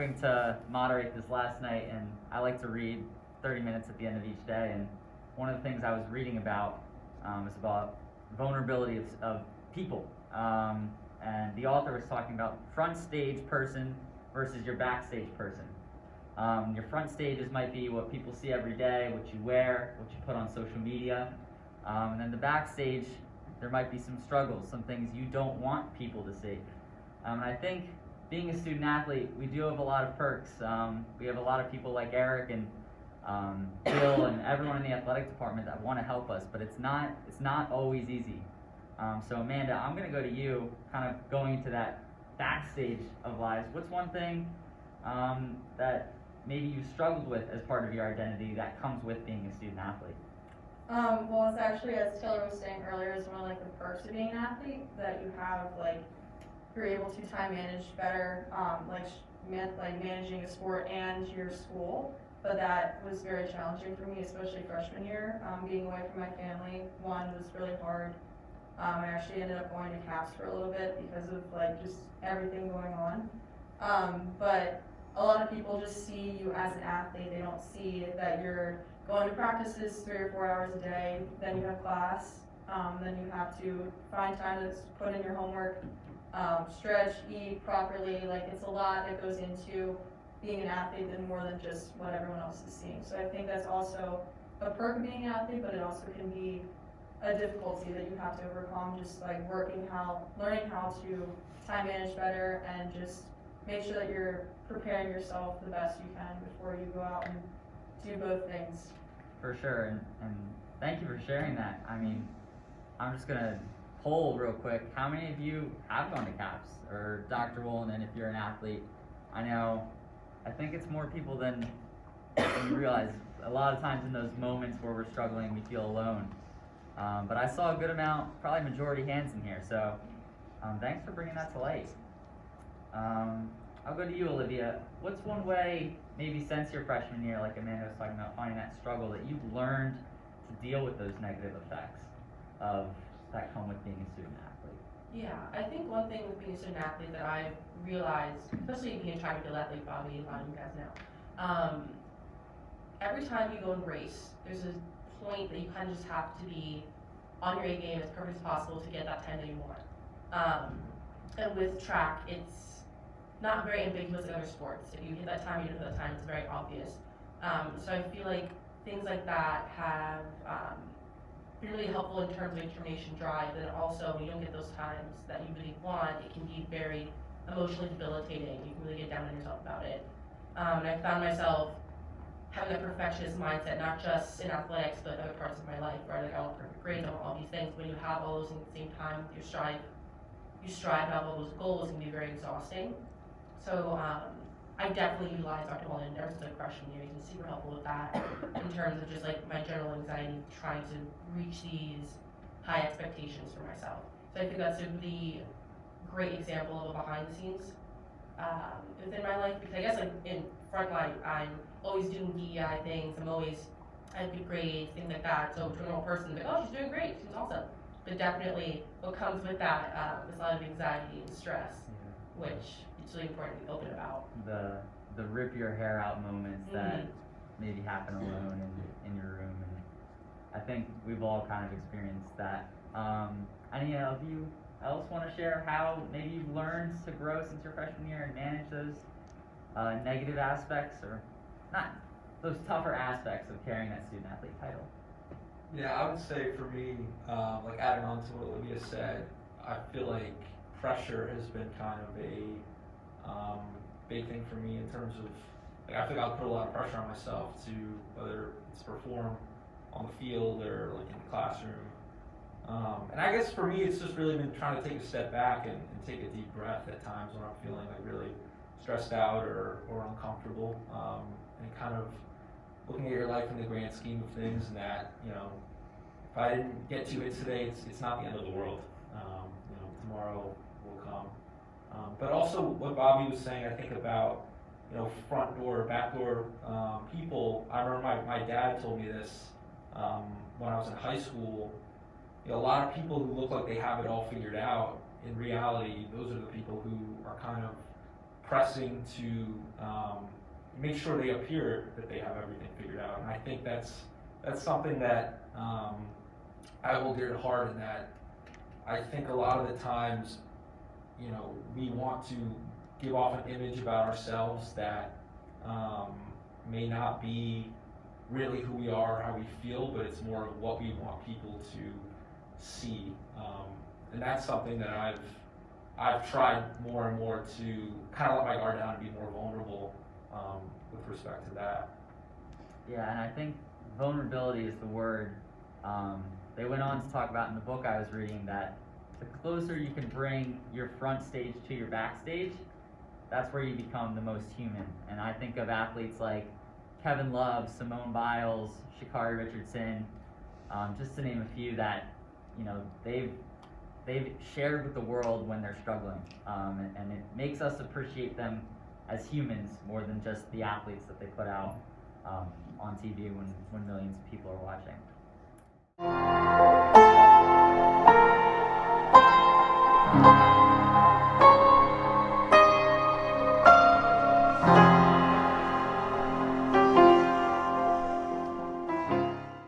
prepping to moderate this last night, and I like to read 30 minutes at the end of each day. And one of the things I was reading about is about vulnerability of people. And the author was talking about front stage person versus your backstage person. Your front stages might be what people see every day, what you wear, what you put on social media. And then the backstage, there might be some struggles, some things you don't want people to see. And I think being a student athlete, we do have a lot of perks. We have a lot of people like Eric and Bill and everyone in the athletic department that want to help us, but it's not always easy. So Amanda, I'm going to go to you, kind of going into that backstage of lives. What's one thing that maybe you struggled with as part of your identity that comes with being a student athlete? Well, it's actually, as Taylor was saying earlier, is one of like the perks of being an athlete, that you have like, you're able to time manage better, like managing a sport and your school. But that was very challenging for me, especially freshman year. Being away from my family, one, was really hard. I actually ended up going to CAPS for a little bit because of like just everything going on. But a lot of people just see you as an athlete. They don't see that you're going to practices 3 or 4 hours a day, then you have class, then you have to find time to put in your homework, stretch, eat properly. Like, it's a lot that goes into being an athlete than more than just what everyone else is seeing. So I think that's also a perk of being an athlete, but it also can be a difficulty that you have to overcome, just like learning how to time manage better and just make sure that you're preparing yourself the best you can before you go out and do both things. For sure, and thank you for sharing that. I mean, I'm just going to poll real quick. How many of you have gone to CAPS or Dr. Woolen, if you're an athlete? I think it's more people than you realize. A lot of times in those moments where we're struggling, we feel alone. But I saw a good amount, probably majority hands in here, so thanks for bringing that to light. I'll go to you, Olivia. What's one way, maybe since your freshman year, like Amanda was talking about, finding that struggle, that you've learned to deal with those negative effects that come with being a student athlete? Yeah, I think one thing with being a student athlete that I've realized, especially being a track and field athlete, Bobby, a lot of you guys know, every time you go and race, there's a point that you kind of just have to be on your A game as perfect as possible to get that time that you want. And with track, it's not very ambiguous in other sports. If you hit that time, you hit that time, it's very obvious. So I feel like things like that have been really helpful in terms of determination, drive, and also when you don't get those times that you really want, it can be very emotionally debilitating. You can really get down on yourself about it. And I found myself having a perfectionist mindset, not just in athletics, but other parts of my life, where like I want perfect grades, I want all these things. When you have all those at the same time, you strive to have all those goals, it can be very exhausting. So I definitely utilize Dr. Woolen ever since like freshman year. He's been super helpful with that in terms of just like my general anxiety, trying to reach these high expectations for myself. So I think that's a really great example of a behind the scenes within my life, because I guess like in frontline, I'm always doing DEI things. I have good grades, things like that. So to a normal person, like, oh, she's doing great, she's awesome. But definitely what comes with that is a lot of anxiety and stress, which it's really important to be open about. The rip your hair out moments that maybe happen alone in your room, and I think we've all kind of experienced that. Any of you else want to share how maybe you've learned to grow since your freshman year and manage those negative aspects, or not those tougher aspects of carrying that student athlete title? Yeah, I would say for me, like adding on to what Olivia said, I feel like pressure has been kind of a big thing for me in terms of, like, I feel like I'll put a lot of pressure on myself to, whether it's perform on the field or like in the classroom. And I guess for me, it's just really been trying to take a step back and take a deep breath at times when I'm feeling like really stressed out or uncomfortable, and kind of looking at your life in the grand scheme of things, and that, you know, if I didn't get to it today, it's not the end of the world. You know, tomorrow will come. But also what Bobby was saying, I think about, you know, front door, back door people. I remember my dad told me this when I was in high school. You know, a lot of people who look like they have it all figured out, in reality, those are the people who are kind of pressing to make sure they appear that they have everything figured out. And I think that's something that I hold dear to heart, and that I think a lot of the times, you know, we want to give off an image about ourselves that may not be really who we are, how we feel, but it's more of what we want people to see. And that's something that I've tried more and more to kind of let my guard down and be more vulnerable with respect to that. Yeah, and I think vulnerability is the word. They went on to talk about in the book I was reading that the closer you can bring your front stage to your backstage, that's where you become the most human. And I think of athletes like Kevin Love, Simone Biles, Sha'Carri Richardson, just to name a few that, you know, they've shared with the world when they're struggling, and it makes us appreciate them as humans more than just the athletes that they put out on TV when millions of people are watching.